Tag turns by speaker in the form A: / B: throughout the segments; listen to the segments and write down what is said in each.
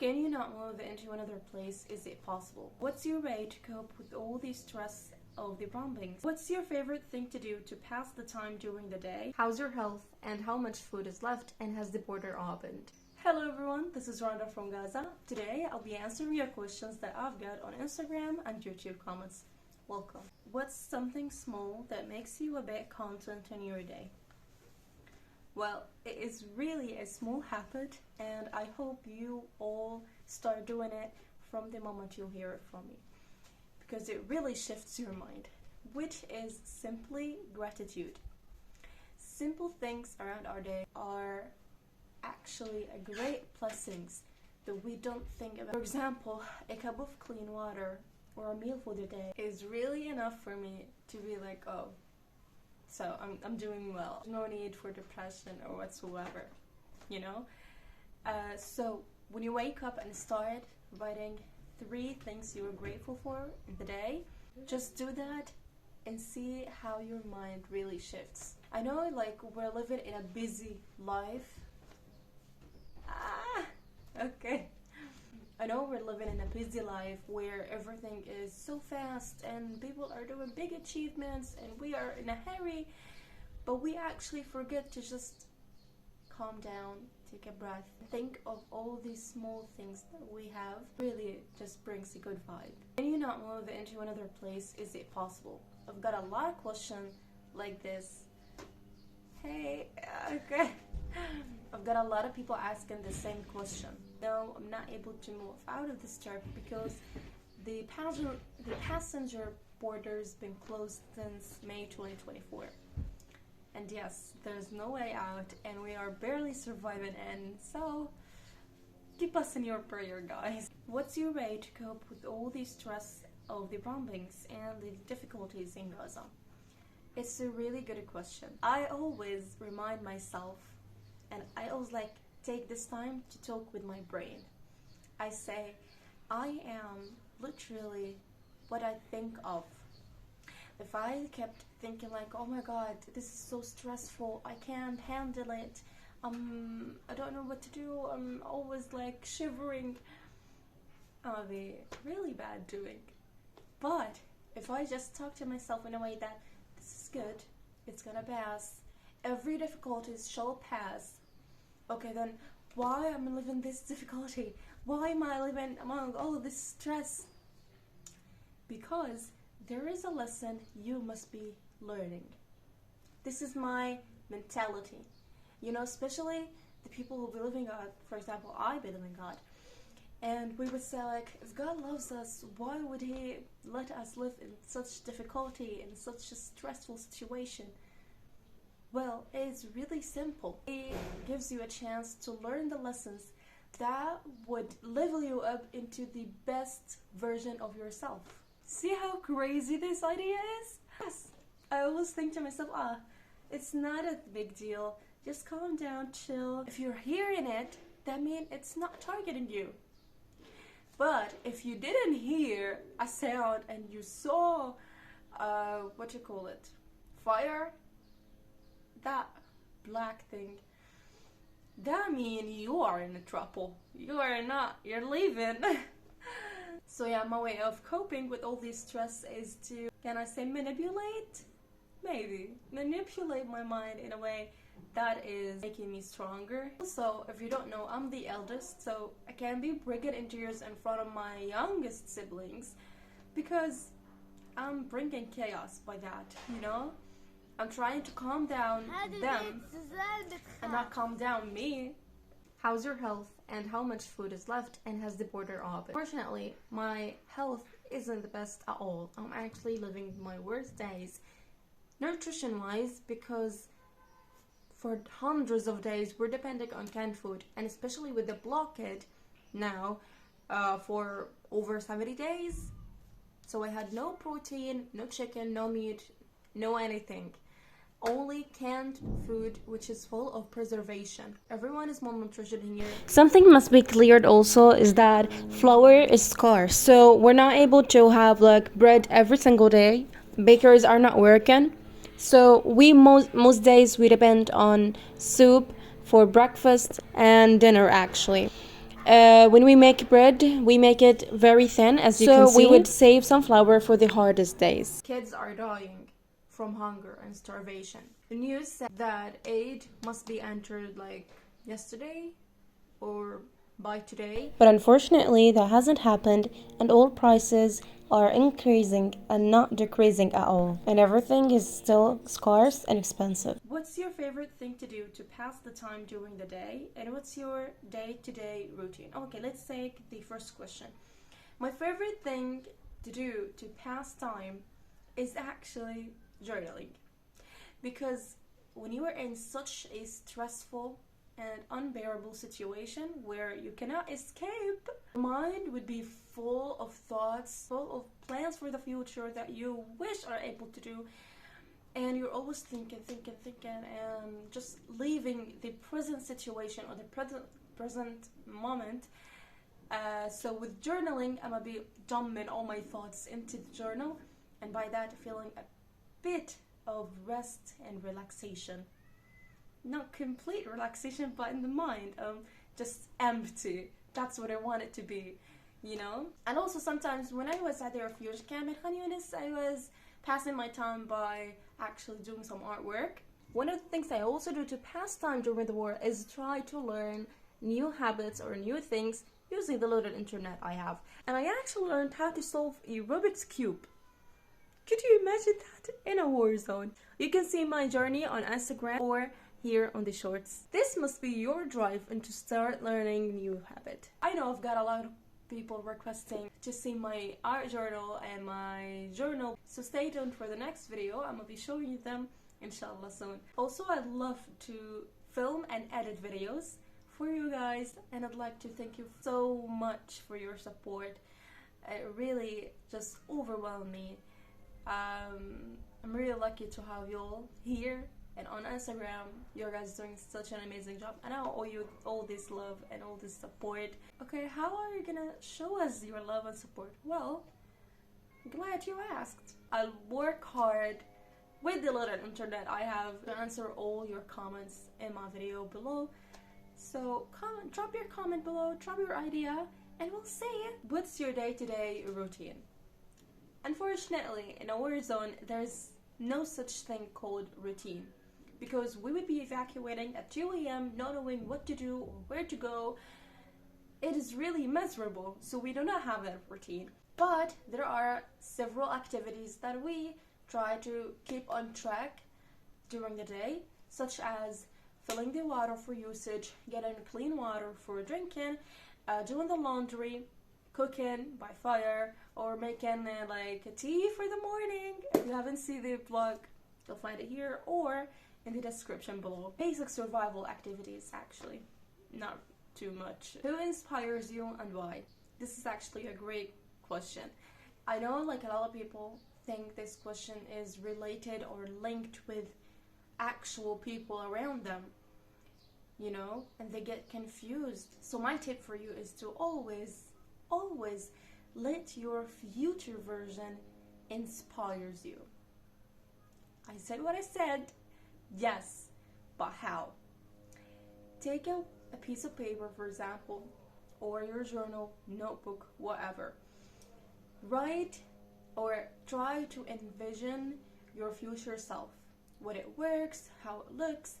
A: Can you not move into another place? Is it possible? What's your way to cope with all the stress of the bombings? What's your favorite thing to do to pass the time during the day? How's your health and how much food is left, and has the border opened? Hello everyone, this is Randa from Gaza. Today I'll be answering your questions that I've got on Instagram and YouTube comments. Welcome. What's something small that makes you a bit content in your day? Well, it is really a small habit, and I hope you all start doing it from the moment you hear it from me, because it really shifts your mind, which is simply gratitude. Simple things around our day are actually a great blessings that we don't think about. For example, a cup of clean water or a meal for the day is really enough for me to be like, oh, so I'm doing well. No need for depression or whatsoever, you know? So when you wake up and start writing 3 things you are grateful for in the day, just do that and see how your mind really shifts. I know we're living in a busy life. Okay. I know we're living in a busy life where everything is so fast and people are doing big achievements and we are in a hurry, but we actually forget to just calm down, take a breath, think of all these small things that we have. Really just brings a good vibe. Can you not move into another place? Is it possible? I've got a lot of questions like this. Hey, okay. I've got a lot of people asking the same question. No, I'm not able to move out of this trip because the passenger border's been closed since May 2024. And yes, there's no way out and we are barely surviving, and so keep us in your prayer, guys. What's your way to cope with all the stress of the bombings and the difficulties in Gaza? It's a really good question. I always remind myself, and I always take this time to talk with my brain. I say, I am literally what I think of. If I kept thinking oh my god, this is so stressful, I can't handle it, I don't know what to do, I'm always shivering, I'll be really bad doing. But if I just talk to myself in a way that this is good, it's gonna pass, every difficulty shall pass. Okay, then why am I living this difficulty? Why am I living among all of this stress? Because there is a lesson you must be learning. This is my mentality. You know, especially the people who believe in God. For example, I believe in God. And we would say if God loves us, why would He let us live in such difficulty, in such a stressful situation? Well, it's really simple. It gives you a chance to learn the lessons that would level you up into the best version of yourself. See how crazy this idea is? Yes. I always think to myself, it's not a big deal. Just calm down, chill. If you're hearing it, that means it's not targeting you. But if you didn't hear a sound and you saw, fire, that black thing, that means you are in trouble. You are not, you're leaving. So yeah, my way of coping with all this stress is to, can I say manipulate? Maybe. Manipulate my mind in a way that is making me stronger. Also, if you don't know, I'm the eldest, so I can be bringing in tears in front of my youngest siblings because I'm bringing chaos by that, you know? I'm trying to calm down them and not calm down me. How's your health and how much food is left, and has the border open? Fortunately, my health isn't the best at all. I'm actually living my worst days nutrition-wise because for hundreds of days we're depending on canned food, and especially with the blockade now for over 70 days. So I had no protein, no chicken, no meat, no anything. Only canned food, which is full of preservation. Everyone is malnutrition here. Something must be cleared also is that flour is scarce. So we're not able to have bread every single day. Bakers are not working. So we most days we depend on soup for breakfast and dinner actually. When we make bread, we make it very thin, as you can see. So we would save some flour for the hardest days. Kids are dying from hunger and starvation. The news said that aid must be entered like yesterday or by today. But unfortunately, that hasn't happened, and oil prices are increasing and not decreasing at all. And everything is still scarce and expensive. What's your favorite thing to do to pass the time during the day? And what's your day-to-day routine? Okay, let's take the first question. My favorite thing to do to pass time is actually journaling. Because when you are in such a stressful and unbearable situation where you cannot escape, your mind would be full of thoughts, full of plans for the future that you wish are able to do, and you're always thinking, and just leaving the present situation or the present moment. So with journaling, I'm gonna be dumping all my thoughts into the journal, and by that feeling a bit of rest and relaxation. Not complete relaxation, but in the mind, just empty. That's what I want it to be, you know? And also sometimes when I was at the refugee camp in Khan Yunis, I was passing my time by actually doing some artwork. One of the things I also do to pass time during the war is try to learn new habits or new things using the little internet I have. And I actually learned how to solve a Rubik's Cube. Could you imagine that in a war zone? You can see my journey on Instagram or here on the shorts. This must be your drive and to start learning new habit. I know I've got a lot of people requesting to see my art journal and my journal, so stay tuned for the next video. I'm gonna be showing you them inshallah soon. Also, I'd love to film and edit videos for you guys, and I'd like to thank you so much for your support. It really just overwhelmed me. I'm really lucky to have you all here and on Instagram. You guys doing such an amazing job, and I owe you all this love and all this support. Okay, how are you gonna show us your love and support? Well, glad you asked. I'll work hard with the little internet I have to answer all your comments in my video below. So drop your comment below, drop your idea, and we'll see. What's your day-to-day routine? Unfortunately, in a war zone, there's no such thing called routine, because we would be evacuating at 2 a.m. not knowing what to do or where to go. It is really miserable, so we do not have that routine. But there are several activities that we try to keep on track during the day, such as filling the water for usage, getting clean water for drinking, doing the laundry, cooking by fire, or making like a tea for the morning. If you haven't seen the vlog, you'll find it here or in the description below. Basic survival activities, actually, not too much. Who inspires you and why? This is actually a great question. I know like a lot of people think this question is related or linked with actual people around them, you know, and they get confused. So my tip for you is to always let your future version inspires you. I said what I said, yes, but how? Take a piece of paper, for example, or your journal, notebook, whatever. Write or try to envision your future self, what it works, how it looks,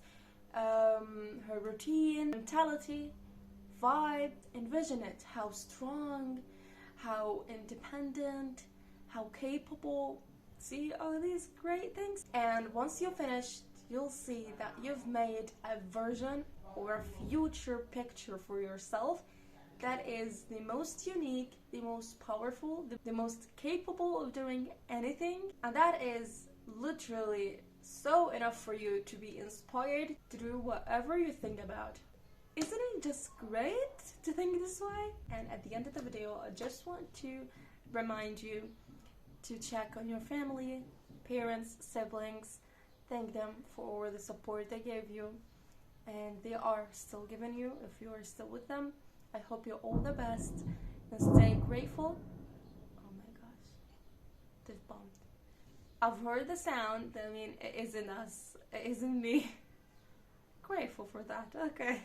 A: her routine, mentality, vibe. Envision it, how strong, how independent, how capable. See all these great things, and once you're finished, you'll see that you've made a version or a future picture for yourself that is the most unique, the most powerful, the most capable of doing anything, and that is literally so enough for you to be inspired to do whatever you think about. Isn't it just great to think this way? And at the end of the video, I just want to remind you to check on your family, parents, siblings, thank them for the support they gave you and they are still giving you if you are still with them. I hope you're all the best and stay grateful. Oh my gosh, this bombed. I've heard the sound, I mean, it isn't us, it isn't me. Grateful for that, okay.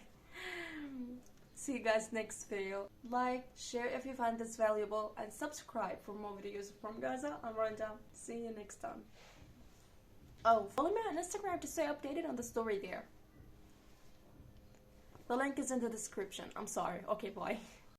A: See you guys next video. Like, share if you find this valuable, and subscribe for more videos from Gaza and Randa. See you next time. Oh, follow me on Instagram to stay updated on the story there. The link is in the description. I'm sorry. Okay, bye.